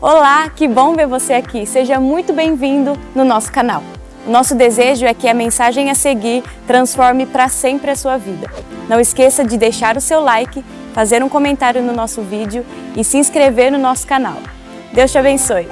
Olá, que bom ver você aqui. Seja muito bem-vindo no nosso canal. O nosso desejo é que a mensagem a seguir transforme para sempre a sua vida. Não esqueça de deixar o seu like, fazer um comentário no nosso vídeo e se inscrever no nosso canal. Deus te abençoe.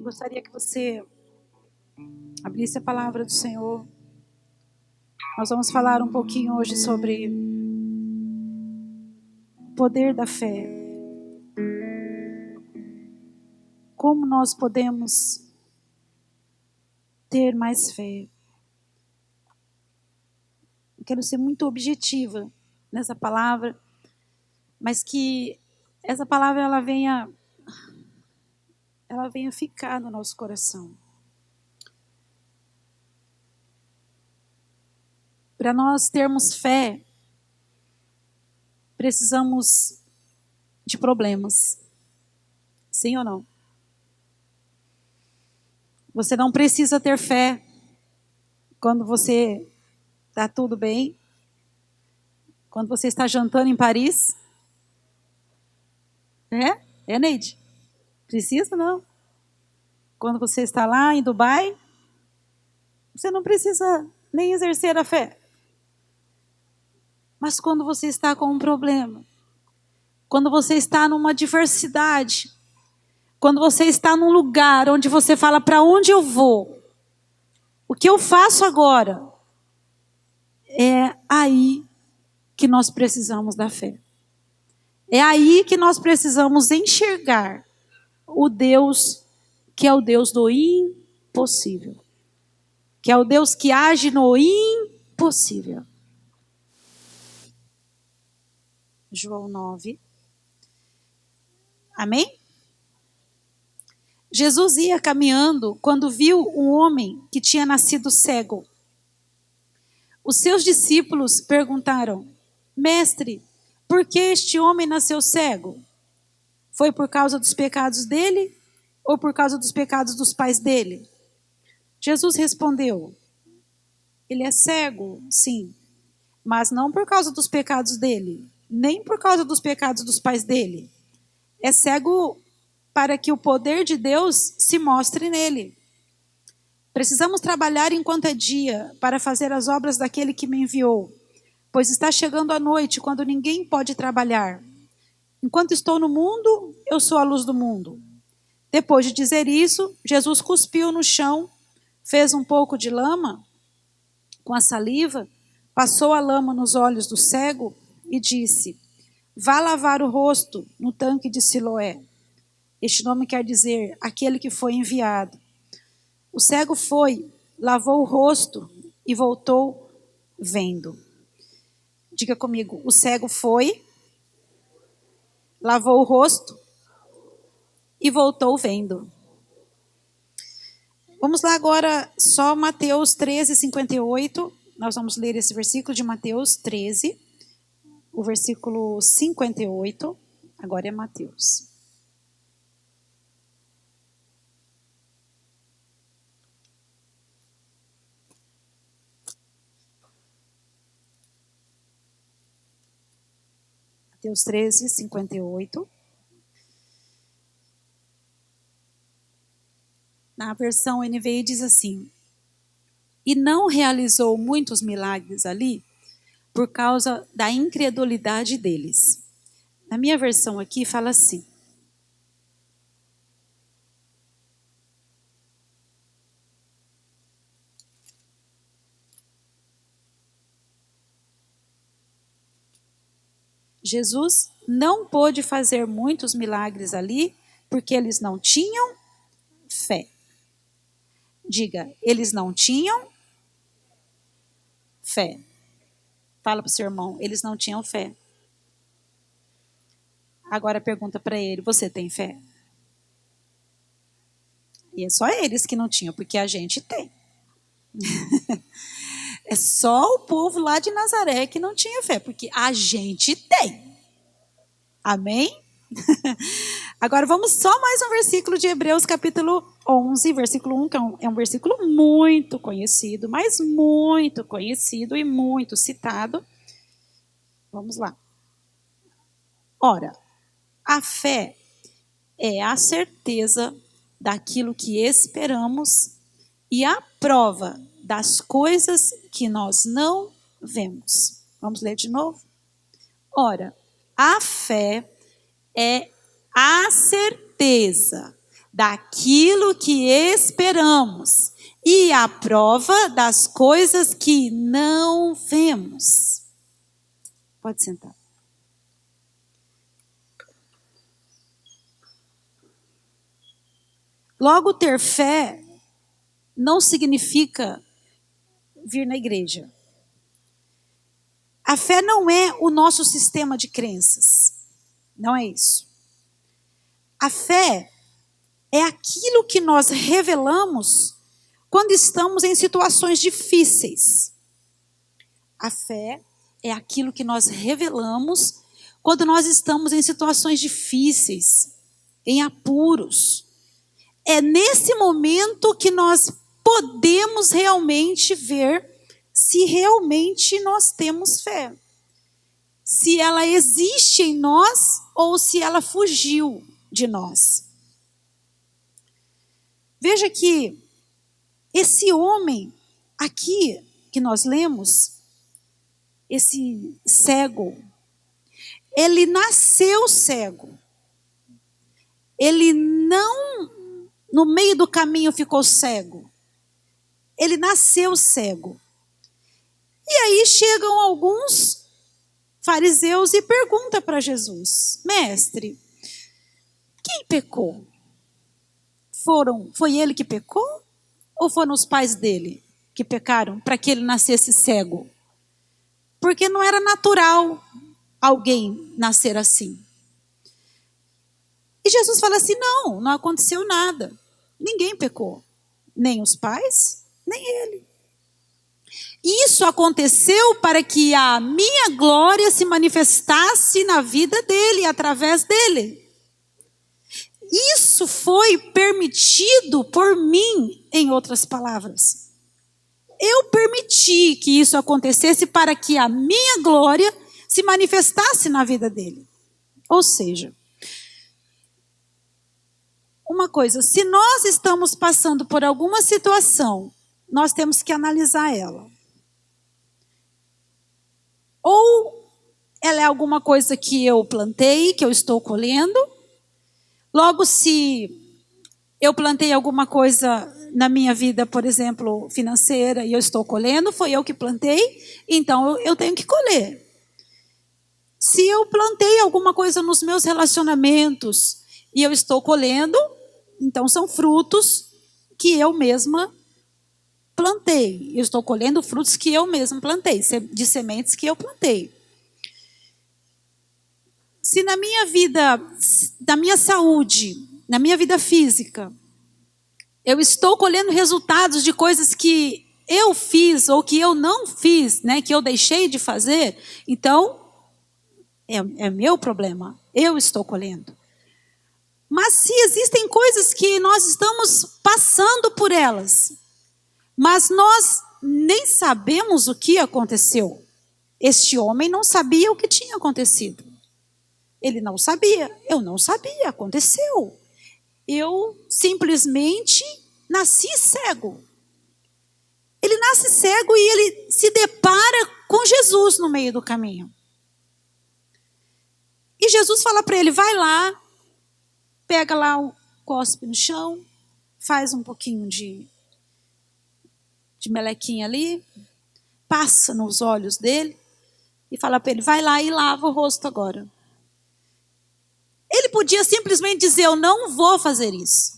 Gostaria que você abrisse a palavra do Senhor. Nós vamos falar um pouquinho hoje sobre o poder da fé. Como nós podemos ter mais fé. Eu quero ser muito objetiva nessa palavra, mas que essa palavra ela venha ficar no nosso coração. Para nós termos fé, precisamos de problemas. Sim ou não? Você não precisa ter fé quando você está tudo bem, quando você está jantando em Paris. É, Neide? Precisa não. Quando você está lá em Dubai, você não precisa nem exercer a fé. Mas quando você está com um problema, quando você está numa adversidade, quando você está num lugar onde você fala, para onde eu vou? O que eu faço agora? É aí que nós precisamos da fé. É aí que nós precisamos enxergar o Deus que é o Deus do impossível. Que é o Deus que age no impossível. João 9. Amém? Jesus ia caminhando quando viu um homem que tinha nascido cego. Os seus discípulos perguntaram: Mestre, por que este homem nasceu cego? Foi por causa dos pecados dele ou por causa dos pecados dos pais dele? Jesus respondeu: ele é cego, sim, mas não por causa dos pecados dele, nem por causa dos pecados dos pais dele. É cego para que o poder de Deus se mostre nele. Precisamos trabalhar enquanto é dia para fazer as obras daquele que me enviou, pois está chegando a noite quando ninguém pode trabalhar. Enquanto estou no mundo, eu sou a luz do mundo. Depois de dizer isso, Jesus cuspiu no chão, fez um pouco de lama com a saliva, passou a lama nos olhos do cego e disse: vá lavar o rosto no tanque de Siloé. Este nome quer dizer aquele que foi enviado. O cego foi, lavou o rosto e voltou vendo. Diga comigo: o cego foi, lavou o rosto e voltou vendo. Vamos lá agora, só Mateus 13, 58. Nós vamos ler esse versículo de Mateus 13, o versículo 58. Agora é Mateus. Mateus 13, 58. Na versão NVI diz assim: e não realizou muitos milagres ali por causa da incredulidade deles. Na minha versão aqui fala assim: Jesus não pôde fazer muitos milagres ali porque eles não tinham fé. Diga, eles não tinham fé. Fala para o seu irmão, eles não tinham fé. Agora pergunta para ele, você tem fé? E é só eles que não tinham, porque a gente tem. É só o povo lá de Nazaré que não tinha fé, porque a gente tem. Amém? Agora vamos só mais um versículo de Hebreus capítulo 11, versículo 1, que é um versículo muito conhecido, mas muito conhecido e muito citado. Vamos lá. Ora, a fé é a certeza daquilo que esperamos e a prova das coisas que nós não vemos. Vamos ler de novo? Ora, a fé é a certeza daquilo que esperamos e a prova das coisas que não vemos. Pode sentar. Logo, ter fé não significa vir na igreja. A fé não é o nosso sistema de crenças. Não é isso. A fé é aquilo que nós revelamos quando estamos em situações difíceis. A fé é aquilo que nós revelamos quando nós estamos em situações difíceis, em apuros. É nesse momento que nós podemos realmente ver se realmente nós temos fé. Se ela existe em nós ou se ela fugiu de nós. Veja que esse homem aqui que nós lemos, esse cego, ele nasceu cego. Ele não, no meio do caminho, ficou cego. Ele nasceu cego. E aí chegam alguns fariseus e perguntam para Jesus: Mestre, quem pecou? Foi ele que pecou? Ou foram os pais dele que pecaram para que ele nascesse cego? Porque não era natural alguém nascer assim. E Jesus fala assim: não aconteceu nada. Ninguém pecou. Nem os pais, nem ele. Isso aconteceu para que a minha glória se manifestasse na vida dele, através dele. Isso foi permitido por mim, em outras palavras. Eu permiti que isso acontecesse para que a minha glória se manifestasse na vida dele. Ou seja, uma coisa, se nós estamos passando por alguma situação, nós temos que analisar ela. Ou ela é alguma coisa que eu plantei, que eu estou colhendo. Logo, se eu plantei alguma coisa na minha vida, por exemplo, financeira, e eu estou colhendo, foi eu que plantei, então eu tenho que colher. Se eu plantei alguma coisa nos meus relacionamentos e eu estou colhendo, então são frutos que eu mesma plantei. Eu estou colhendo frutos que eu mesma plantei, de sementes que eu plantei. Se na minha vida, na minha saúde, na minha vida física, eu estou colhendo resultados de coisas que eu fiz ou que eu não fiz, né, que eu deixei de fazer, então é meu problema, eu estou colhendo. Mas se existem coisas que nós estamos passando por elas, mas nós nem sabemos o que aconteceu. Este homem não sabia o que tinha acontecido. Ele não sabia, eu não sabia, aconteceu. Eu simplesmente nasci cego. Ele nasce cego e ele se depara com Jesus no meio do caminho. E Jesus fala para ele: vai lá, pega lá o cospe no chão, faz um pouquinho de melequinha ali, passa nos olhos dele e fala para ele: vai lá e lava o rosto agora. Ele podia simplesmente dizer: eu não vou fazer isso.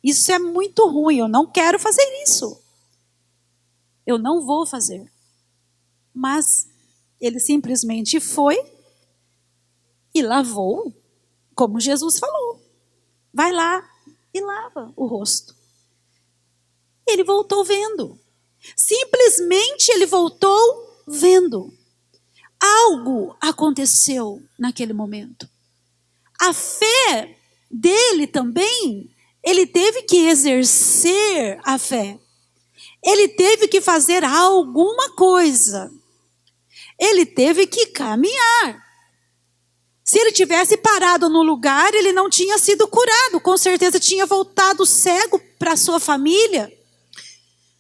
Isso é muito ruim, eu não quero fazer isso. Eu não vou fazer. Mas ele simplesmente foi e lavou, como Jesus falou. Vai lá e lava o rosto. Ele voltou vendo. Simplesmente ele voltou vendo. Algo aconteceu naquele momento. A fé dele também, ele teve que exercer a fé. Ele teve que fazer alguma coisa. Ele teve que caminhar. Se ele tivesse parado no lugar, ele não tinha sido curado. Com certeza tinha voltado cego para sua família.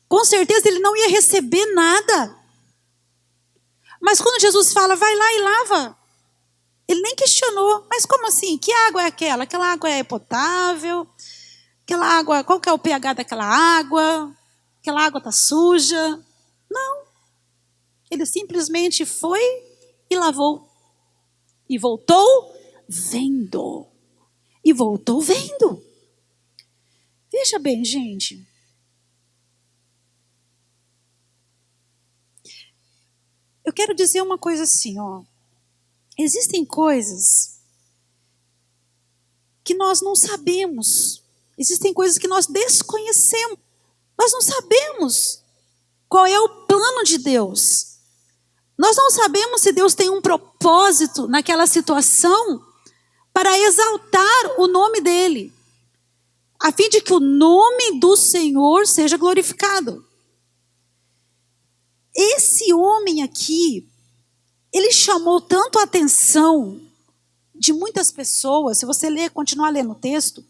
Com certeza ele não ia receber nada. Mas quando Jesus fala, vai lá e lava, ele nem questionou. Mas como assim? Que água é aquela? Aquela água é potável? Aquela água, qual que é o pH daquela água? Aquela água está suja? Não. Ele simplesmente foi e lavou. E voltou vendo. E voltou vendo. Veja bem, gente. Eu quero dizer uma coisa assim, ó. Existem coisas que nós não sabemos. Existem coisas que nós desconhecemos. Nós não sabemos qual é o plano de Deus. Nós não sabemos se Deus tem um propósito naquela situação para exaltar o nome dele, a fim de que o nome do Senhor seja glorificado. Esse homem aqui, ele chamou tanto a atenção de muitas pessoas. Se você ler, continuar lendo o texto,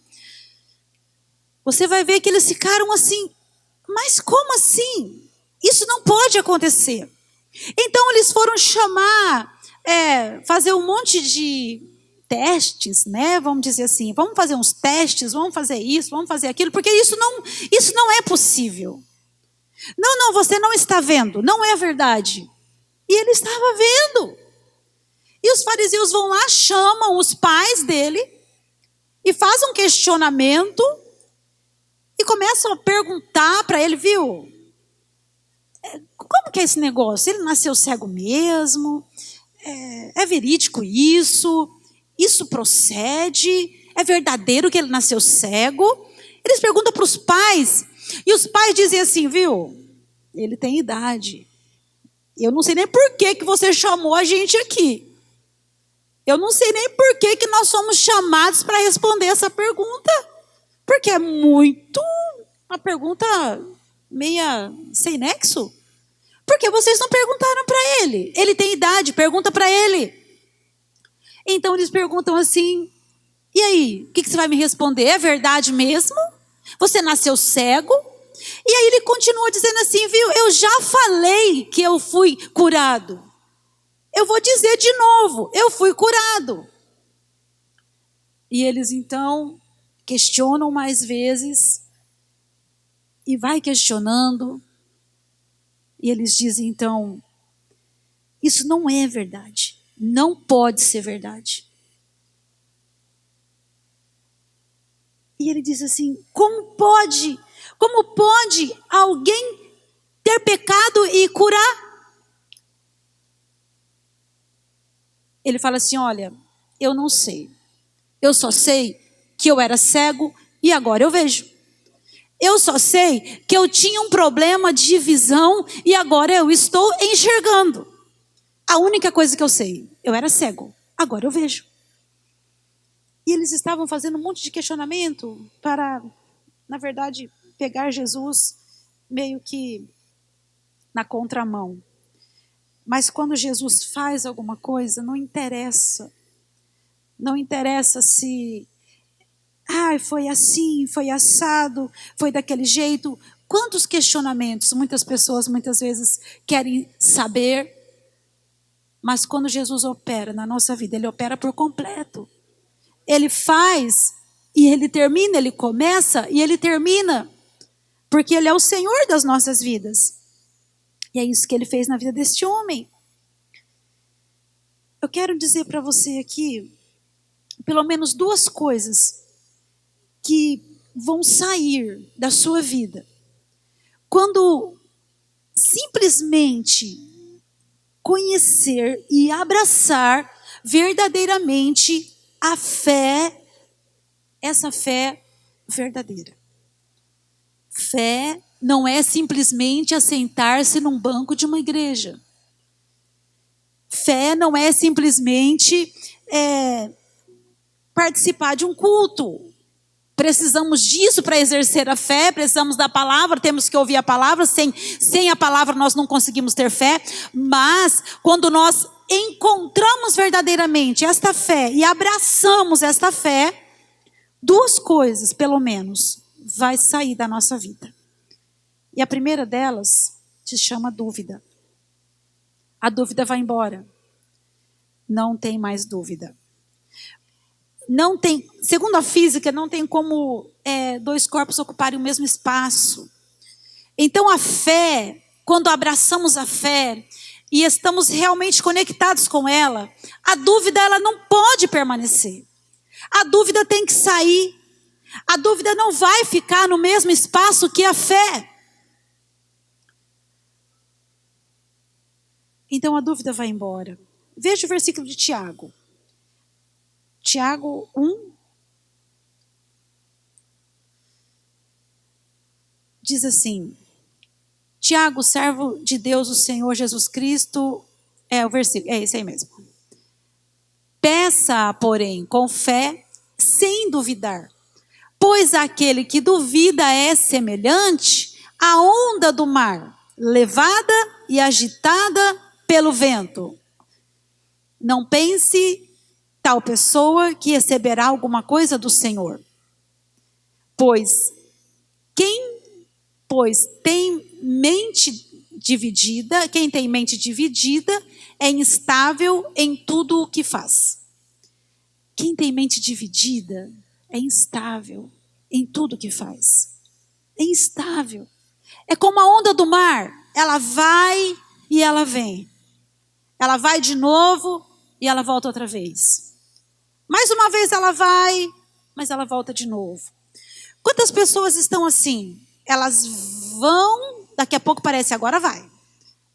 você vai ver que eles ficaram assim, mas como assim? Isso não pode acontecer. Então eles foram chamar, fazer um monte de testes, né? Vamos dizer assim, vamos fazer uns testes, vamos fazer isso, vamos fazer aquilo, porque isso não é possível. Não, você não está vendo, não é verdade. E ele estava vendo. E os fariseus vão lá, chamam os pais dele e fazem um questionamento e começam a perguntar para ele, viu? Como que é esse negócio? Ele nasceu cego mesmo? É verídico isso? Isso procede? É verdadeiro que ele nasceu cego? Eles perguntam para os pais e os pais dizem assim, viu? Ele tem idade. Eu não sei nem por que você chamou a gente aqui. Eu não sei nem por que nós somos chamados para responder essa pergunta. Porque é uma pergunta meia sem nexo. Porque vocês não perguntaram para ele. Ele tem idade, pergunta para ele. Então eles perguntam assim, e aí, o que você vai me responder? É verdade mesmo? Você nasceu cego? E aí ele continua dizendo assim, viu? Eu já falei que eu fui curado. Eu vou dizer de novo, eu fui curado. E eles então questionam mais vezes e vai questionando. E eles dizem então, isso não é verdade. Não pode ser verdade. E ele diz assim, como pode alguém ter pecado e curar? Ele fala assim, olha, eu não sei. Eu só sei que eu era cego e agora eu vejo. Eu só sei que eu tinha um problema de visão e agora eu estou enxergando. A única coisa que eu sei, eu era cego, agora eu vejo. E eles estavam fazendo um monte de questionamento para, na verdade, pegar Jesus meio que na contramão. Mas quando Jesus faz alguma coisa, não interessa. Não interessa se foi assim, foi assado, foi daquele jeito. Quantos questionamentos muitas pessoas muitas vezes querem saber. Mas quando Jesus opera na nossa vida, ele opera por completo. Ele faz e ele termina, ele começa e ele termina. Porque ele é o Senhor das nossas vidas. E é isso que ele fez na vida deste homem. Eu quero dizer para você aqui, pelo menos duas coisas que vão sair da sua vida quando simplesmente conhecer e abraçar verdadeiramente a fé, essa fé verdadeira. Fé não é simplesmente assentar-se num banco de uma igreja. Fé não é simplesmente participar de um culto. Precisamos disso para exercer a fé, precisamos da palavra, temos que ouvir a palavra, sem a palavra nós não conseguimos ter fé, mas quando nós encontramos verdadeiramente esta fé e abraçamos esta fé, duas coisas, pelo menos, vai sair da nossa vida. E a primeira delas se chama dúvida. A dúvida vai embora. Não tem mais dúvida. Não tem, segundo a física, não tem como dois corpos ocuparem o mesmo espaço. Então a fé, quando abraçamos a fé e estamos realmente conectados com ela, a dúvida ela não pode permanecer. A dúvida tem que sair. A dúvida não vai ficar no mesmo espaço que a fé. Então a dúvida vai embora. Veja o versículo de Tiago. Tiago 1. Diz assim: Tiago, servo de Deus, o Senhor Jesus Cristo, o versículo, é esse aí mesmo. Peça, porém, com fé, sem duvidar, pois aquele que duvida é semelhante à onda do mar, levada e agitada pelo vento. Não pense tal pessoa que receberá alguma coisa do Senhor. Pois tem mente dividida, quem tem mente dividida é instável em tudo o que faz. Quem tem mente dividida é instável em tudo o que faz. É instável. É como a onda do mar, ela vai e ela vem. Ela vai de novo e ela volta outra vez. Mais uma vez ela vai, mas ela volta de novo. Quantas pessoas estão assim? Elas vão, daqui a pouco parece, agora vai.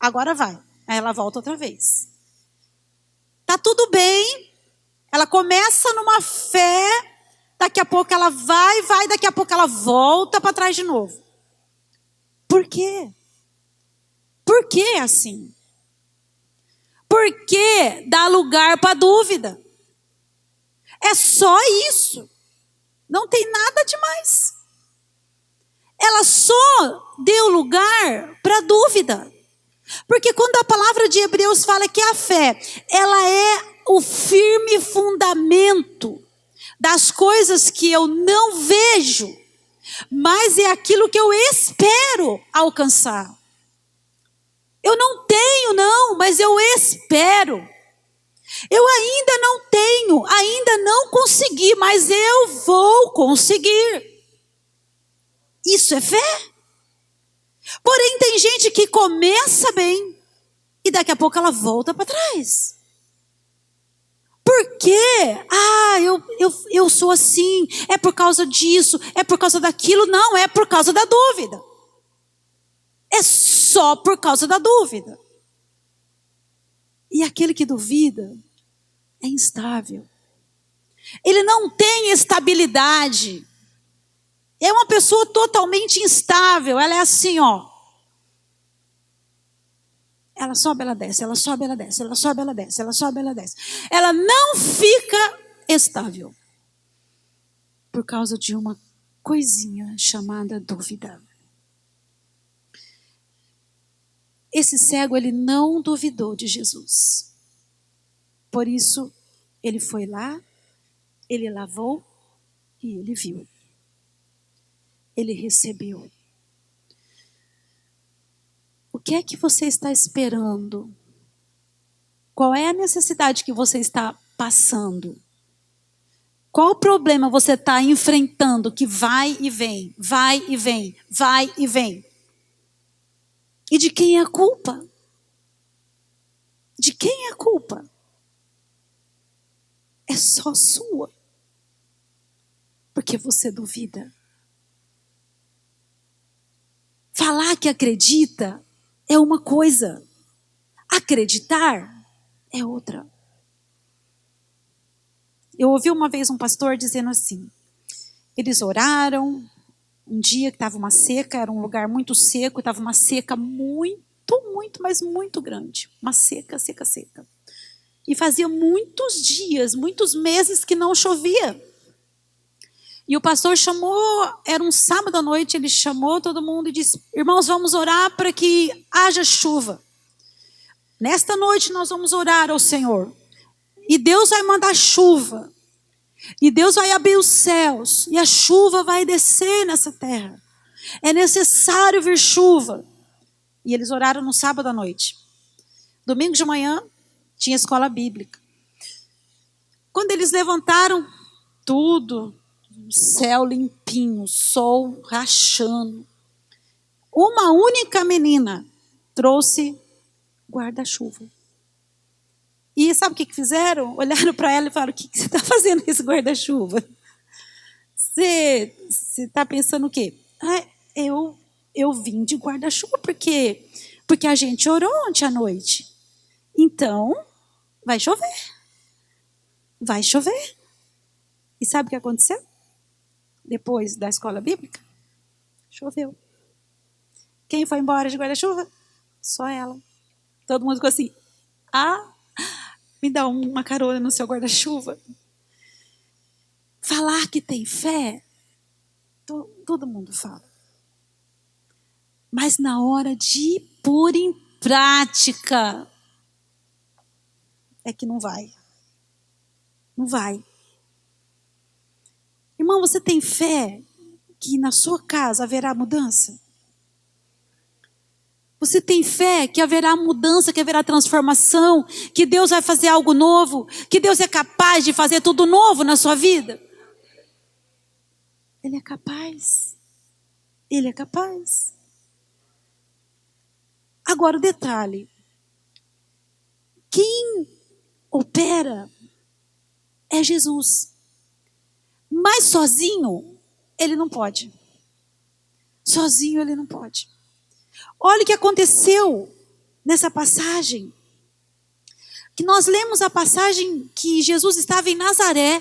Aí ela volta outra vez. Tá tudo bem, ela começa numa fé, daqui a pouco ela vai, daqui a pouco ela volta para trás de novo. Por quê? Por que assim? Por que dá lugar para dúvida? É só isso. Não tem nada demais. Ela só deu lugar para dúvida. Porque quando a palavra de Hebreus fala que a fé, ela é o firme fundamento das coisas que eu não vejo, mas é aquilo que eu espero alcançar. Eu não tenho, não, mas eu espero. Eu ainda não tenho, ainda não consegui, mas eu vou conseguir. Isso é fé. Porém, tem gente que começa bem e daqui a pouco ela volta para trás. Por quê? Eu sou assim, é por causa disso, é por causa daquilo. Não, é por causa da dúvida. É só por causa da dúvida. E aquele que duvida é instável. Ele não tem estabilidade. É uma pessoa totalmente instável. Ela é assim, ó. Ela sobe, ela desce, ela sobe, ela desce, ela sobe, ela desce, ela sobe, ela desce. Ela não fica estável. Por causa de uma coisinha chamada dúvida. Esse cego, ele não duvidou de Jesus. Por isso, ele foi lá, ele lavou e ele viu. Ele recebeu. O que é que você está esperando? Qual é a necessidade que você está passando? Qual o problema você está enfrentando que vai e vem, vai e vem, vai e vem? E de quem é a culpa? De quem é a culpa? É só sua. Porque você duvida. Falar que acredita é uma coisa, acreditar é outra. Eu ouvi uma vez um pastor dizendo assim, eles oraram, um dia que estava uma seca, era um lugar muito seco, estava uma seca muito, mas muito grande. Uma seca, seca, seca. E fazia muitos dias, muitos meses que não chovia. E o pastor chamou, era um sábado à noite, ele chamou todo mundo e disse, irmãos, vamos orar para que haja chuva. Nesta noite nós vamos orar ao Senhor. E Deus vai mandar chuva. E Deus vai abrir os céus. E a chuva vai descer nessa terra. É necessário vir chuva. E eles oraram no sábado à noite. Domingo de manhã, tinha escola bíblica. Quando eles levantaram, tudo, céu limpinho, sol rachando. Uma única menina trouxe guarda-chuva. E sabe o que fizeram? Olharam para ela e falaram, o que você está fazendo com esse guarda-chuva? Você está pensando o quê? Eu vim de guarda-chuva porque a gente orou ontem à noite. Então, vai chover. Vai chover. E sabe o que aconteceu? Depois da escola bíblica, choveu. Quem foi embora de guarda-chuva? Só ela. Todo mundo ficou assim, me dá uma carona no seu guarda-chuva. Falar que tem fé, todo mundo fala. Mas na hora de pôr em prática, é que não vai. Não vai. Irmão, você tem fé que na sua casa haverá mudança? Você tem fé que haverá mudança, que haverá transformação, que Deus vai fazer algo novo, que Deus é capaz de fazer tudo novo na sua vida? Ele é capaz. Ele é capaz. Agora o detalhe. Quem opera é Jesus. Mas sozinho, ele não pode. Sozinho ele não pode. Olha o que aconteceu nessa passagem. Que nós lemos a passagem que Jesus estava em Nazaré.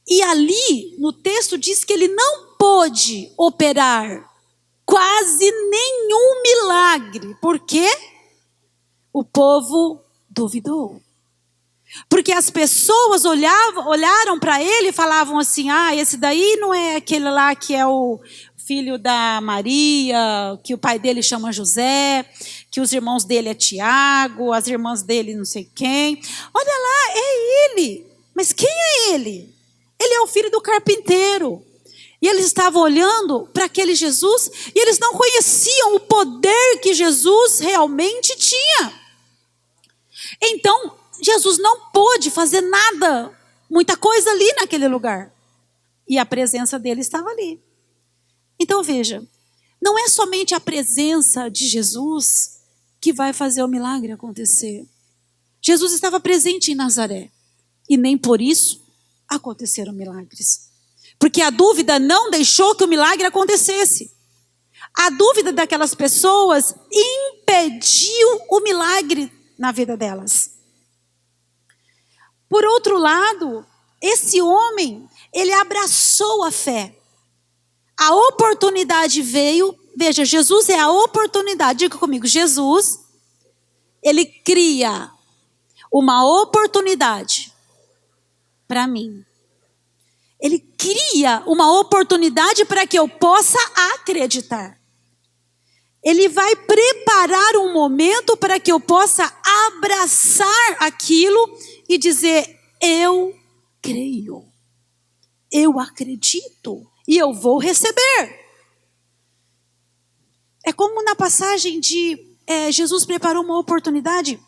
E ali, no texto, diz que ele não pôde operar quase nenhum milagre. Por quê? O povo duvidou. Porque as pessoas olharam para ele e falavam assim, esse daí não é aquele lá que é o filho da Maria, que o pai dele chama José, que os irmãos dele é Tiago, as irmãs dele não sei quem. Olha lá, é ele. Mas quem é ele? Ele é o filho do carpinteiro. E eles estavam olhando para aquele Jesus e eles não conheciam o poder que Jesus realmente tinha. Então, Jesus não pôde fazer nada, muita coisa ali naquele lugar. E a presença dele estava ali. Então veja, não é somente a presença de Jesus que vai fazer o milagre acontecer. Jesus estava presente em Nazaré. E nem por isso aconteceram milagres. Porque a dúvida não deixou que o milagre acontecesse. A dúvida daquelas pessoas impediu o milagre na vida delas. Por outro lado, esse homem, ele abraçou a fé. A oportunidade veio, veja, Jesus é a oportunidade, diga comigo, Jesus, ele cria uma oportunidade para mim. Ele cria uma oportunidade para que eu possa acreditar. Ele vai preparar um momento para que eu possa abraçar aquilo e dizer, eu creio, eu acredito e eu vou receber. É como na passagem de Jesus preparou uma oportunidade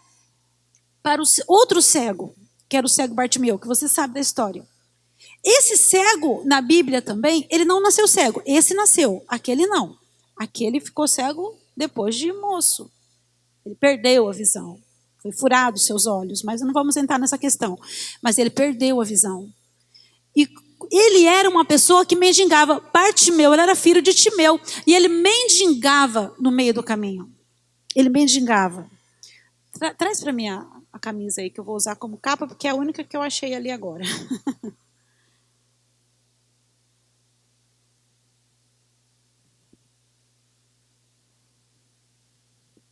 para o outro cego, que era o cego Bartimeu, que você sabe da história. Esse cego, na Bíblia também, ele não nasceu cego. Esse nasceu, aquele não. Aquele ficou cego depois de moço. Ele perdeu a visão. Foi furado os seus olhos, mas não vamos entrar nessa questão. Mas ele perdeu a visão. E Ele era uma pessoa que mendigava. Bartimeu, ele era filho de Timeu. E ele mendigava no meio do caminho. Ele mendigava. Traz para mim a camisa aí, que eu vou usar como capa, porque é a única que eu achei ali agora.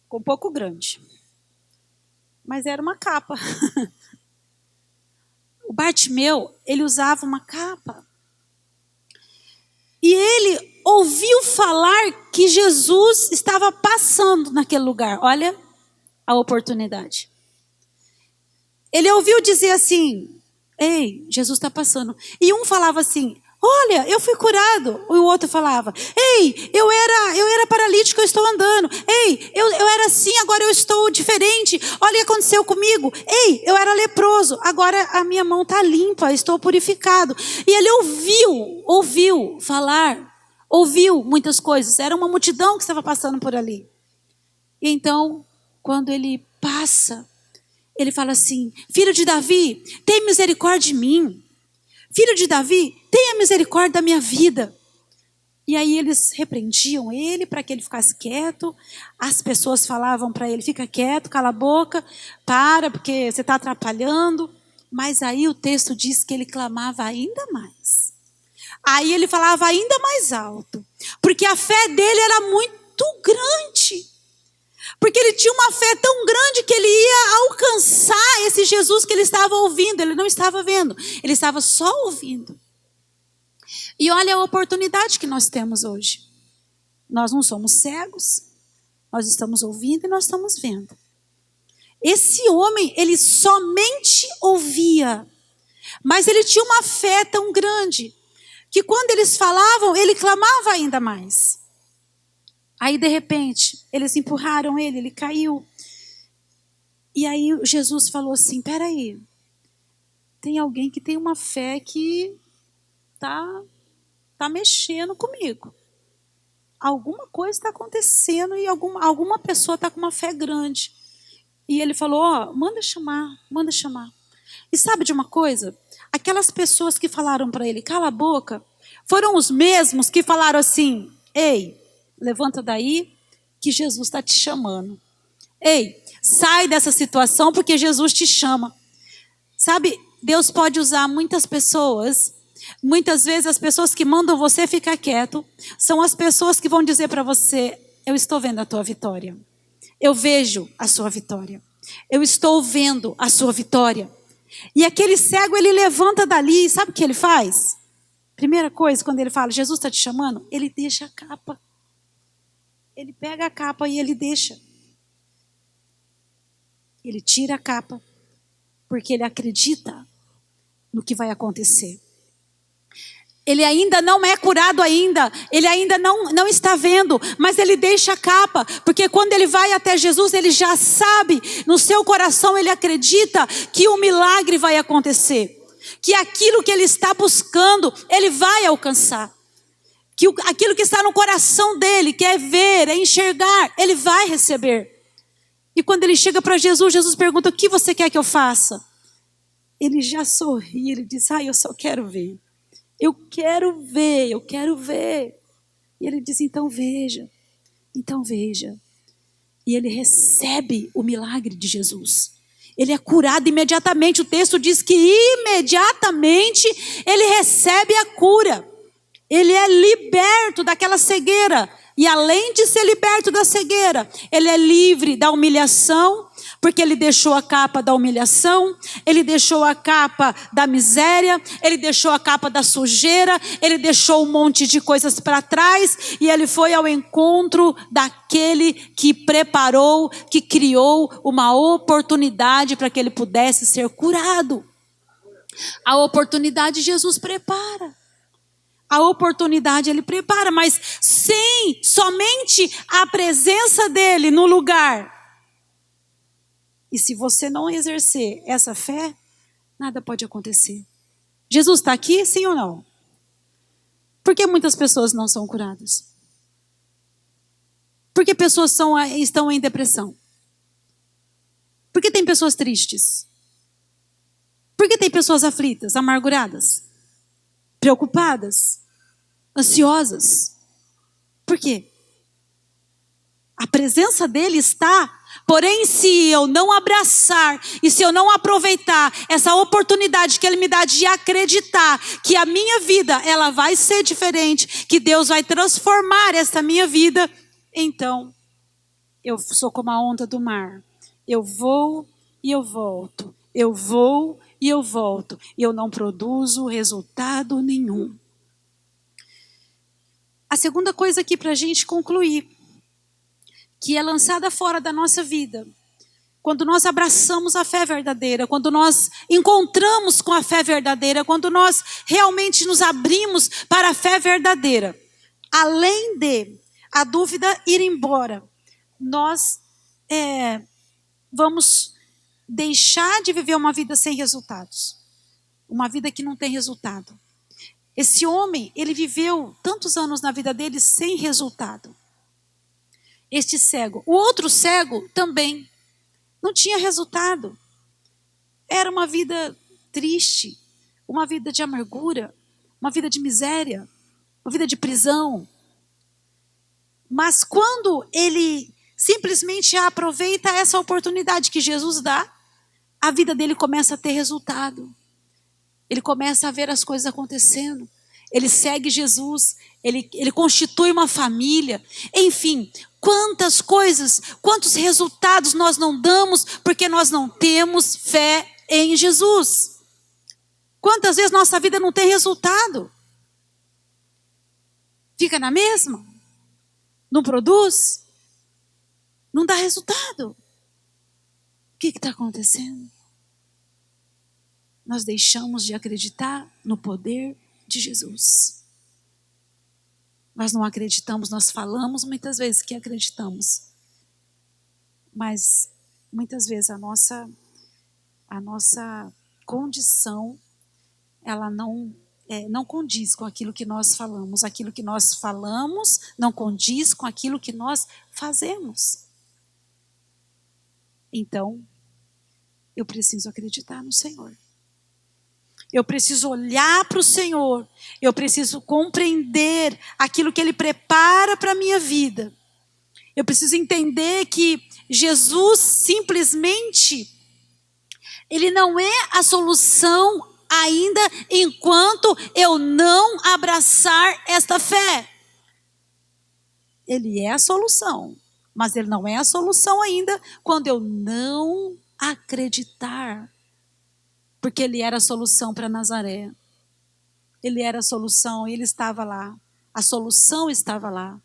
Ficou um pouco grande. Mas era uma capa. O Bartimeu, ele usava uma capa. E ele ouviu falar que Jesus estava passando naquele lugar. Olha a oportunidade. Ele ouviu dizer assim: ei, Jesus está passando. E um falava assim: olha, eu fui curado. E o outro falava: ei, eu era paralítico, eu estou andando. Ei, eu era assim, agora eu estou diferente. Olha o que aconteceu comigo. Ei, eu era leproso, agora a minha mão está limpa, estou purificado. E ele ouviu falar, ouviu muitas coisas. Era uma multidão que estava passando por ali. E então, quando ele passa, ele fala assim: filho de Davi, tem misericórdia de mim. Filho de Davi, tenha misericórdia da minha vida. E aí eles repreendiam ele para que ele ficasse quieto. As pessoas falavam para ele: fica quieto, cala a boca, para, porque você está atrapalhando. Mas aí o texto diz que ele clamava ainda mais. Aí ele falava ainda mais alto, porque a fé dele era muito grande. Porque ele tinha uma fé tão grande que ele ia alcançar esse Jesus que ele estava ouvindo. Ele não estava vendo, ele estava só ouvindo. E olha a oportunidade que nós temos hoje. Nós não somos cegos, nós estamos ouvindo e nós estamos vendo. Esse homem, ele somente ouvia, mas ele tinha uma fé tão grande que quando eles falavam, ele clamava ainda mais. Aí, de repente, eles empurraram ele, ele caiu. E aí Jesus falou assim: peraí, tem alguém que tem uma fé que tá mexendo comigo. Alguma coisa está acontecendo e alguma pessoa está com uma fé grande. E ele falou: ó, manda chamar. E sabe de uma coisa? Aquelas pessoas que falaram para ele: cala a boca, foram os mesmos que falaram assim: ei, levanta daí, que Jesus está te chamando. Ei, sai dessa situação porque Jesus te chama. Sabe, Deus pode usar muitas pessoas. Muitas vezes as pessoas que mandam você ficar quieto são as pessoas que vão dizer para você: eu estou vendo a tua vitória. Eu vejo a sua vitória. Eu estou vendo a sua vitória. E aquele cego, ele levanta dali, sabe o que ele faz? Primeira coisa, quando ele fala: Jesus está te chamando, ele deixa a capa. Ele pega a capa e ele deixa. Ele tira a capa, porque ele acredita no que vai acontecer. Ele ainda não é curado ainda, ele ainda não está vendo, mas ele deixa a capa, porque quando ele vai até Jesus, ele já sabe, no seu coração ele acredita que o milagre vai acontecer, que aquilo que ele está buscando, ele vai alcançar. Que aquilo que está no coração dele, que é ver, é enxergar, ele vai receber. E quando ele chega para Jesus, Jesus pergunta: o que você quer que eu faça? Ele já sorri, ele diz: eu só quero ver. Eu quero ver. E ele diz: então veja. E ele recebe o milagre de Jesus. Ele é curado imediatamente. O texto diz que imediatamente ele recebe a cura. Ele é liberto daquela cegueira. E além de ser liberto da cegueira, ele é livre da humilhação, porque ele deixou a capa da humilhação, ele deixou a capa da miséria, ele deixou a capa da sujeira, ele deixou um monte de coisas para trás, e ele foi ao encontro daquele que preparou, que criou uma oportunidade para que ele pudesse ser curado. A oportunidade Jesus prepara. A oportunidade ele prepara, mas sem somente a presença dele no lugar. E se você não exercer essa fé, nada pode acontecer. Jesus está aqui, sim ou não? Por que muitas pessoas não são curadas? Por que pessoas estão em depressão? Por que tem pessoas tristes? Por que tem pessoas aflitas, amarguradas? preocupadas, ansiosas. Por quê? A presença dele está, porém se eu não abraçar e se eu não aproveitar essa oportunidade que ele me dá de acreditar que a minha vida ela vai ser diferente, que Deus vai transformar essa minha vida, então eu sou como a onda do mar. Eu vou e eu volto. Eu vou e eu volto. E eu não produzo resultado nenhum. A segunda coisa aqui para a gente concluir, que é lançada fora da nossa vida, quando nós abraçamos a fé verdadeira, quando nós encontramos com a fé verdadeira, quando nós realmente nos abrimos para a fé verdadeira, além de a dúvida ir embora, nós vamos deixar de viver uma vida sem resultados, uma vida que não tem resultado. Esse homem, ele viveu tantos anos na vida dele sem resultado. Este cego. O outro cego também não tinha resultado. Era uma vida triste, uma vida de amargura, uma vida de miséria, uma vida de prisão. Mas quando ele simplesmente aproveita essa oportunidade que Jesus dá, a vida dele começa a ter resultado. Ele começa a ver as coisas acontecendo. Ele segue Jesus, ele constitui uma família. Enfim, quantas coisas, quantos resultados nós não damos porque nós não temos fé em Jesus. Quantas vezes nossa vida não tem resultado? Fica na mesma? Não produz? Não dá resultado? O que está acontecendo? Nós deixamos de acreditar no poder de Jesus. Nós não acreditamos, nós falamos muitas vezes que acreditamos. Mas muitas vezes a nossa condição, ela não condiz com aquilo que nós falamos. Aquilo que nós falamos não condiz com aquilo que nós fazemos. Então, eu preciso acreditar no Senhor. Eu preciso olhar para o Senhor. Eu preciso compreender aquilo que Ele prepara para a minha vida. Eu preciso entender que Jesus simplesmente, Ele não é a solução ainda enquanto eu não abraçar esta fé. Ele é a solução, mas Ele não é a solução ainda quando eu não acreditar. Porque Ele era a solução para Nazaré. Ele era a solução, Ele estava lá. A solução estava lá.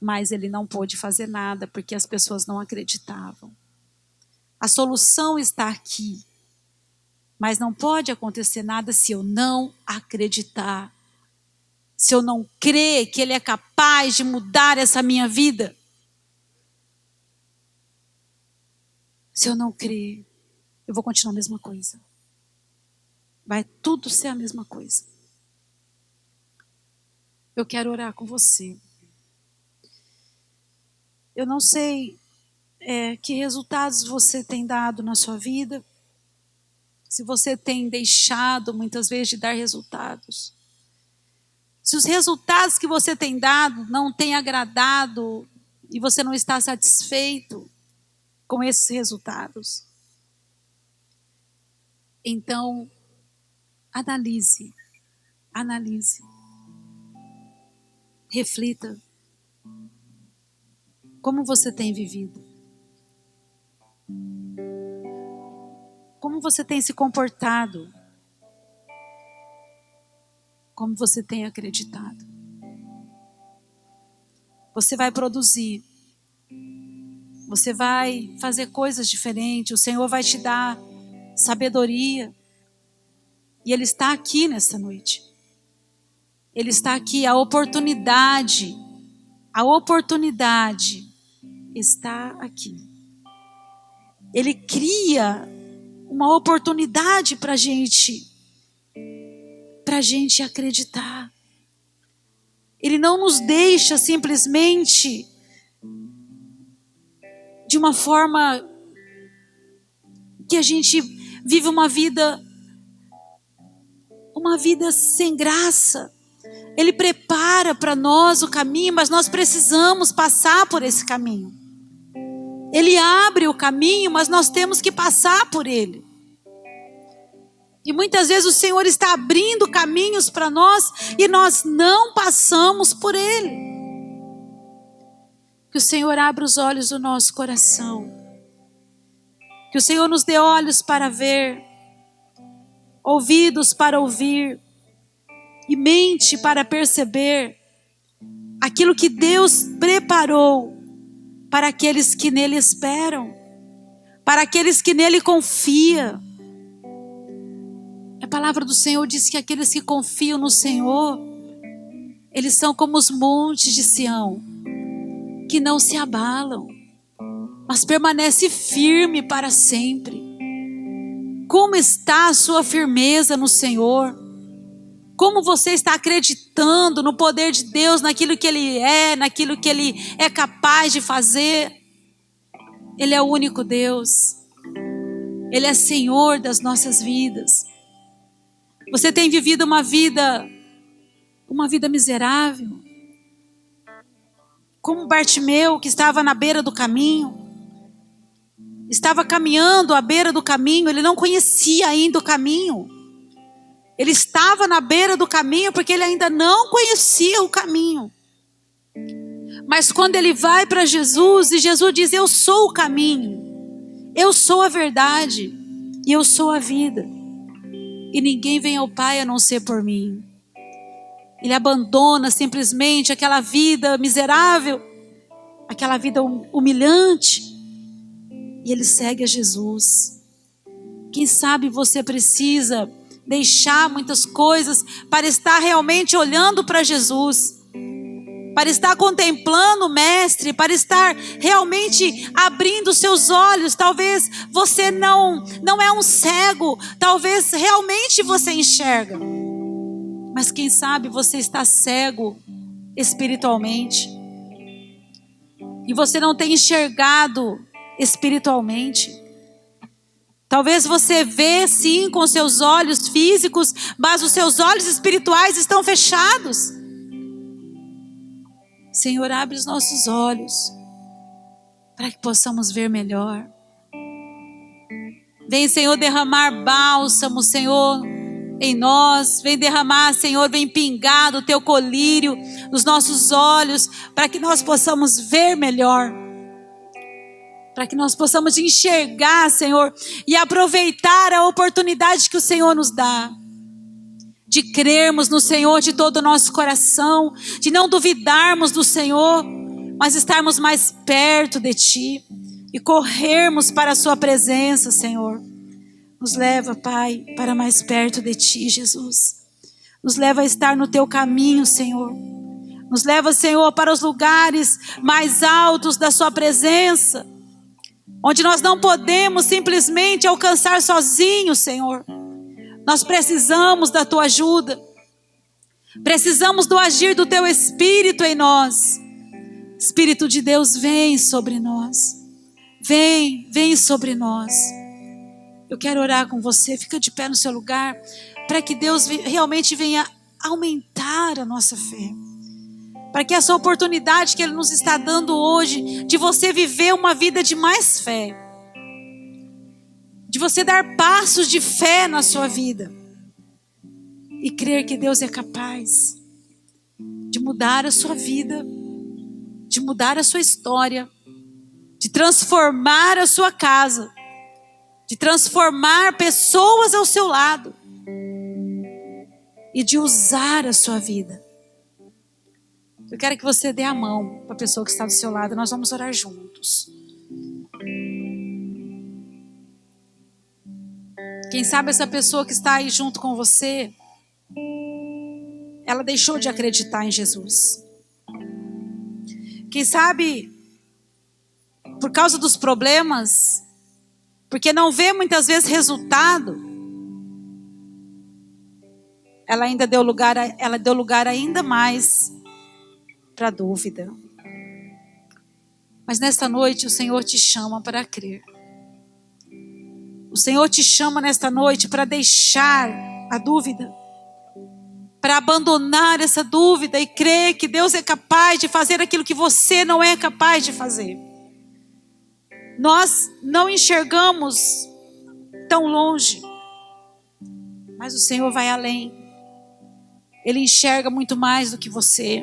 Mas Ele não pôde fazer nada porque as pessoas não acreditavam. A solução está aqui. Mas não pode acontecer nada se eu não acreditar. Se eu não crer que Ele é capaz de mudar essa minha vida. Se eu não crer, eu vou continuar a mesma coisa. Vai tudo ser a mesma coisa. Eu quero orar com você. Eu não sei que resultados você tem dado na sua vida. Se você tem deixado muitas vezes de dar resultados. Se os resultados que você tem dado não têm agradado e você não está satisfeito com esses resultados. Então, analise. Reflita. Como você tem vivido? Como você tem se comportado? Como você tem acreditado? Você vai produzir. Você vai fazer coisas diferentes. O Senhor vai te dar sabedoria. E Ele está aqui nessa noite. Ele está aqui, a oportunidade está aqui. Ele cria uma oportunidade para a gente acreditar. Ele não nos deixa simplesmente de uma forma que a gente vive uma vida uma vida sem graça. Ele prepara para nós o caminho, mas nós precisamos passar por esse caminho. Ele abre o caminho, mas nós temos que passar por ele. E muitas vezes o Senhor está abrindo caminhos para nós e nós não passamos por ele. Que o Senhor abra os olhos do nosso coração. Que o Senhor nos dê olhos para ver, ouvidos para ouvir e mente para perceber aquilo que Deus preparou para aqueles que nele esperam, para aqueles que nele confiam. A palavra do Senhor diz que aqueles que confiam no Senhor, eles são como os montes de Sião, que não se abalam, mas permanece firme para sempre. Como está a sua firmeza no Senhor? Como você está acreditando no poder de Deus, naquilo que Ele é, naquilo que Ele é capaz de fazer? Ele é o único Deus. Ele é Senhor das nossas vidas. Você tem vivido uma vida miserável? Como Bartimeu, que estava na beira do caminho, estava caminhando à beira do caminho, ele não conhecia ainda o caminho. Ele estava na beira do caminho porque ele ainda não conhecia o caminho. Mas quando ele vai para Jesus, e Jesus diz: eu sou o caminho, eu sou a verdade, e eu sou a vida. E ninguém vem ao Pai a não ser por mim. Ele abandona simplesmente aquela vida miserável, aquela vida humilhante, e ele segue a Jesus. Quem sabe você precisa deixar muitas coisas para estar realmente olhando para Jesus, para estar contemplando o Mestre, para estar realmente abrindo seus olhos. Talvez você não é um cego, talvez realmente você enxerga, mas quem sabe você está cego espiritualmente e você não tem enxergado espiritualmente. Talvez você vê sim com seus olhos físicos, mas os seus olhos espirituais estão fechados. Senhor, abre os nossos olhos para que possamos ver melhor. Vem, Senhor, derramar bálsamo, Senhor, em nós. Vem derramar, Senhor, vem pingar do teu colírio nos nossos olhos, para que nós possamos ver melhor, para que nós possamos enxergar, Senhor, e aproveitar a oportunidade que o Senhor nos dá, de crermos no Senhor de todo o nosso coração, de não duvidarmos do Senhor, mas estarmos mais perto de Ti e corrermos para a Sua presença, Senhor. Nos leva, Pai, para mais perto de Ti, Jesus. Nos leva a estar no Teu caminho, Senhor. Nos leva, Senhor, para os lugares mais altos da Sua presença, onde nós não podemos simplesmente alcançar sozinhos, Senhor. Nós precisamos da Tua ajuda. Precisamos do agir do Teu Espírito em nós. Espírito de Deus, vem sobre nós. Vem sobre nós. Eu quero orar com você. Fica de pé no seu lugar, para que Deus realmente venha aumentar a nossa fé. Para que essa oportunidade que Ele nos está dando hoje, de você viver uma vida de mais fé, de você dar passos de fé na sua vida e crer que Deus é capaz de mudar a sua vida, de mudar a sua história, de transformar a sua casa, de transformar pessoas ao seu lado e de usar a sua vida. Eu quero que você dê a mão para a pessoa que está do seu lado. Nós vamos orar juntos. Quem sabe essa pessoa que está aí junto com você, ela deixou de acreditar em Jesus. Quem sabe, por causa dos problemas, porque não vê muitas vezes resultado, ela deu lugar ainda mais para a dúvida. Mas nesta noite o Senhor te chama para crer. O Senhor te chama nesta noite para deixar a dúvida para abandonar essa dúvida e crer que Deus é capaz de fazer aquilo que você não é capaz de fazer. Nós não enxergamos tão longe, mas o Senhor vai além. Ele enxerga muito mais do que você.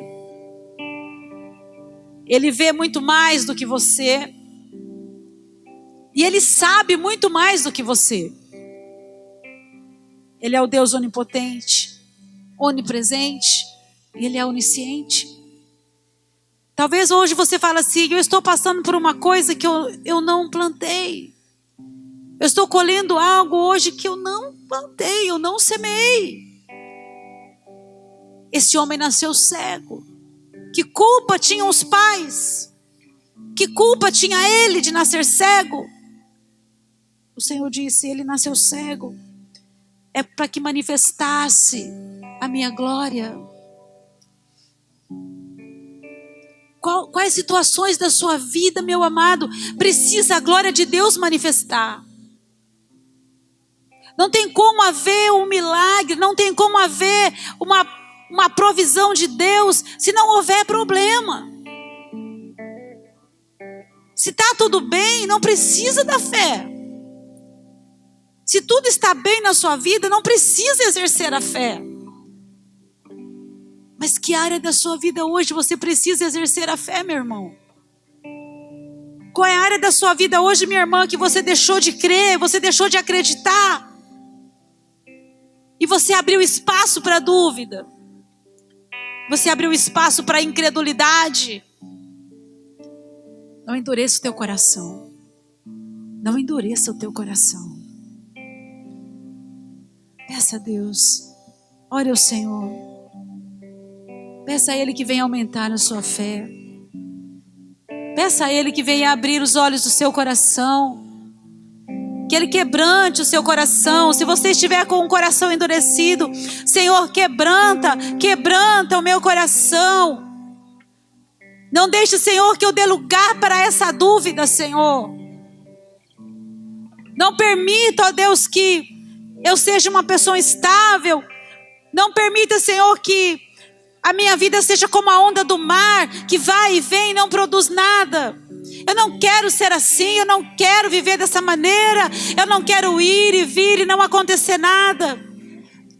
Ele vê muito mais do que você. E Ele sabe muito mais do que você. Ele é o Deus onipotente, onipresente, e Ele é onisciente. Talvez hoje você fale assim: eu estou passando por uma coisa que eu não plantei. Eu estou colhendo algo hoje que eu não plantei, eu não semeei. Esse homem nasceu cego. Que culpa tinham os pais? Que culpa tinha ele de nascer cego? O Senhor disse: ele nasceu cego é para que manifestasse a minha glória. Quais situações da sua vida, meu amado, precisa a glória de Deus manifestar? Não tem como haver um milagre, não tem como haver uma provisão de Deus se não houver problema. Se está tudo bem, não precisa da fé. Se tudo está bem na sua vida, não precisa exercer a fé. Mas que área da sua vida hoje você precisa exercer a fé, meu irmão? Qual é a área da sua vida hoje, minha irmã, que você deixou de crer, você deixou de acreditar? E você abriu espaço para a dúvida. Você abriu espaço para a incredulidade. Não endureça o teu coração. Não endureça o teu coração. Peça a Deus. Ore ao Senhor. Peça a Ele que venha aumentar a sua fé. Peça a Ele que venha abrir os olhos do seu coração. Que Ele quebrante o seu coração. Se você estiver com um coração endurecido, Senhor, quebranta o meu coração. Não deixe, Senhor, que eu dê lugar para essa dúvida, Senhor. Não permita, ó Deus, que eu seja uma pessoa estável. Não permita, Senhor, que a minha vida seja como a onda do mar, que vai e vem e não produz nada. Eu não quero ser assim, eu não quero viver dessa maneira. Eu não quero ir e vir e não acontecer nada.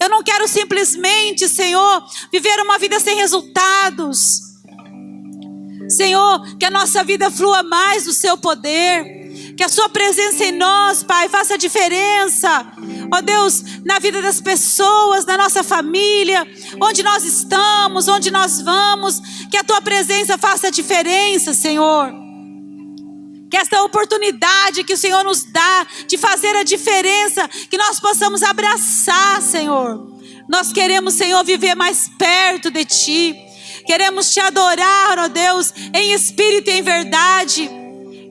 Eu não quero simplesmente, Senhor, viver uma vida sem resultados. Senhor, que a nossa vida flua mais do seu poder. Que a sua presença em nós, Pai, faça a diferença. Ó Deus, na vida das pessoas, na nossa família, onde nós estamos, onde nós vamos. Que a tua presença faça a diferença, Senhor. Que esta oportunidade que o Senhor nos dá de fazer a diferença, que nós possamos abraçar, Senhor. Nós queremos, Senhor, viver mais perto de Ti. Queremos Te adorar, ó Deus, em espírito e em verdade.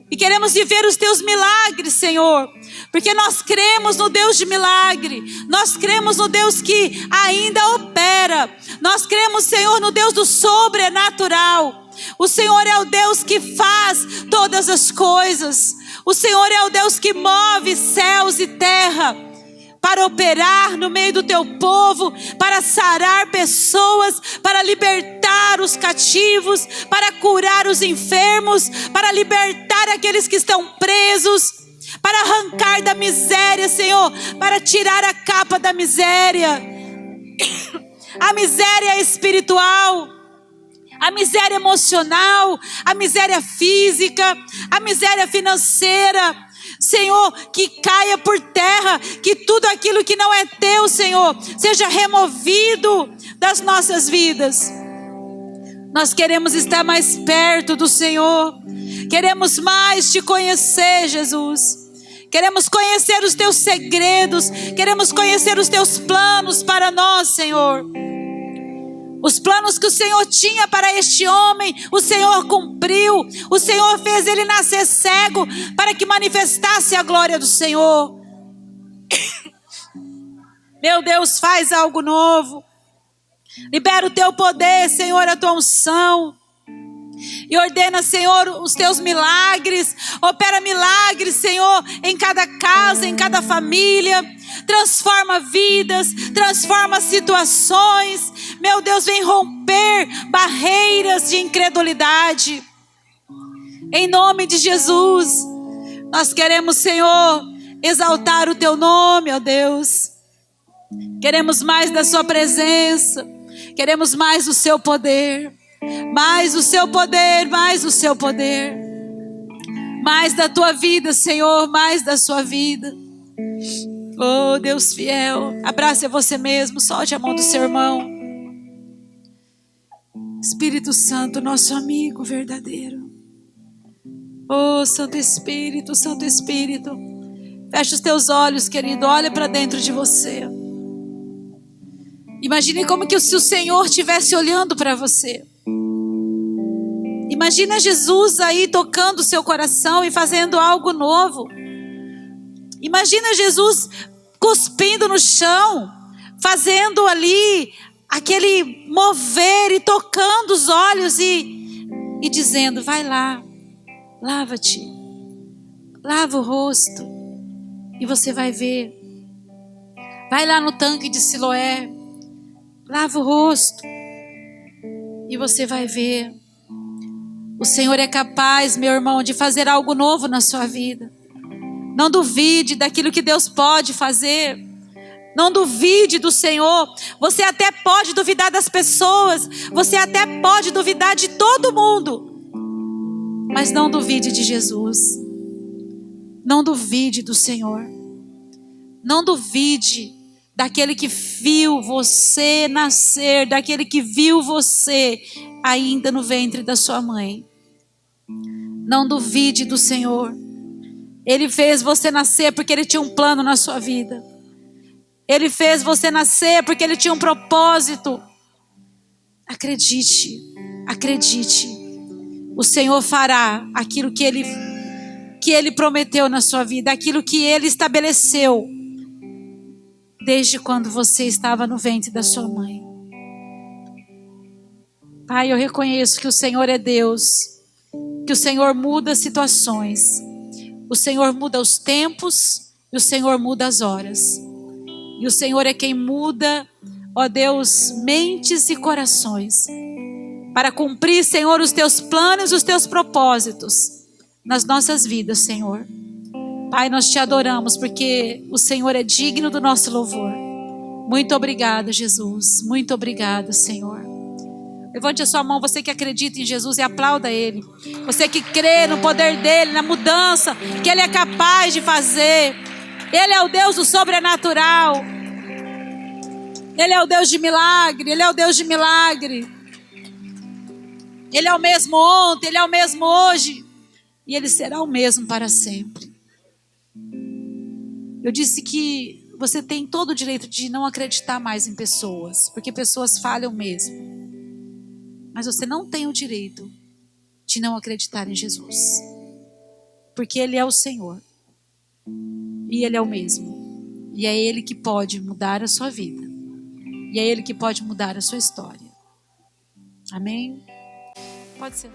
E queremos viver os Teus milagres, Senhor. Porque nós cremos no Deus de milagre. Nós cremos no Deus que ainda opera. Nós cremos, Senhor, no Deus do sobrenatural. O Senhor é o Deus que faz todas as coisas. O Senhor é o Deus que move céus e terra para operar no meio do teu povo, para sarar pessoas, para libertar os cativos, para curar os enfermos, para libertar aqueles que estão presos, para arrancar da miséria, Senhor, para tirar a capa da miséria, a miséria espiritual, a miséria emocional, a miséria física, a miséria financeira. Senhor, que caia por terra, que tudo aquilo que não é teu, Senhor, seja removido das nossas vidas. Nós queremos estar mais perto do Senhor, queremos mais te conhecer, Jesus. Queremos conhecer os teus segredos, queremos conhecer os teus planos para nós, Senhor. Os planos que o Senhor tinha para este homem, o Senhor cumpriu. O Senhor fez ele nascer cego para que manifestasse a glória do Senhor. Meu Deus, faz algo novo. Libera o teu poder, Senhor, a tua unção. E ordena, Senhor, os teus milagres. Opera milagres, Senhor, em cada casa, em cada família. Transforma vidas, transforma situações. Meu Deus, vem romper barreiras de incredulidade. Em nome de Jesus, nós queremos, Senhor, exaltar o teu nome, ó Deus. Queremos mais da sua presença. Queremos mais do seu poder. Mais o seu poder, mais o seu poder. Mais da tua vida, Senhor, mais da sua vida. Oh, Deus fiel. Abrace você mesmo, solte a mão do seu irmão. Espírito Santo, nosso amigo verdadeiro. Oh, Santo Espírito, Santo Espírito. Fecha os teus olhos, querido, olha para dentro de você. Imagine como que se o Senhor estivesse olhando para você. Imagina Jesus aí tocando o seu coração e fazendo algo novo. Imagina Jesus cuspindo no chão, fazendo ali aquele mover e tocando os olhos e dizendo: vai lá, lava-te, lava o rosto e você vai ver. Vai lá no tanque de Siloé, lava o rosto e você vai ver. O Senhor é capaz, meu irmão, de fazer algo novo na sua vida. Não duvide daquilo que Deus pode fazer. Não duvide do Senhor. Você até pode duvidar das pessoas. Você até pode duvidar de todo mundo. Mas não duvide de Jesus. Não duvide do Senhor. Não duvide daquele que viu você nascer, daquele que viu você ainda no ventre da sua mãe. Não duvide do Senhor. Ele fez você nascer porque Ele tinha um plano na sua vida. Ele fez você nascer porque Ele tinha um propósito. Acredite, acredite. O Senhor fará aquilo que Ele prometeu na sua vida, aquilo que Ele estabeleceu desde quando você estava no ventre da sua mãe. Pai, eu reconheço que o Senhor é Deus, que o Senhor muda situações, o Senhor muda os tempos e o Senhor muda as horas. E o Senhor é quem muda, ó Deus, mentes e corações, para cumprir, Senhor, os teus planos, os teus propósitos nas nossas vidas, Senhor. Pai, nós te adoramos porque o Senhor é digno do nosso louvor. Muito obrigada, Jesus. Muito obrigada, Senhor. Levante a sua mão, você que acredita em Jesus, e aplauda Ele. Você que crê no poder dEle, na mudança que Ele é capaz de fazer. Ele é o Deus do sobrenatural. Ele é o Deus de milagre. Ele é o Deus de milagre. Ele é o mesmo ontem, Ele é o mesmo hoje. E Ele será o mesmo para sempre. Eu disse que você tem todo o direito de não acreditar mais em pessoas, porque pessoas falham mesmo. Mas você não tem o direito de não acreditar em Jesus, porque Ele é o Senhor. E Ele é o mesmo. E é Ele que pode mudar a sua vida. E é Ele que pode mudar a sua história. Amém? Pode ser.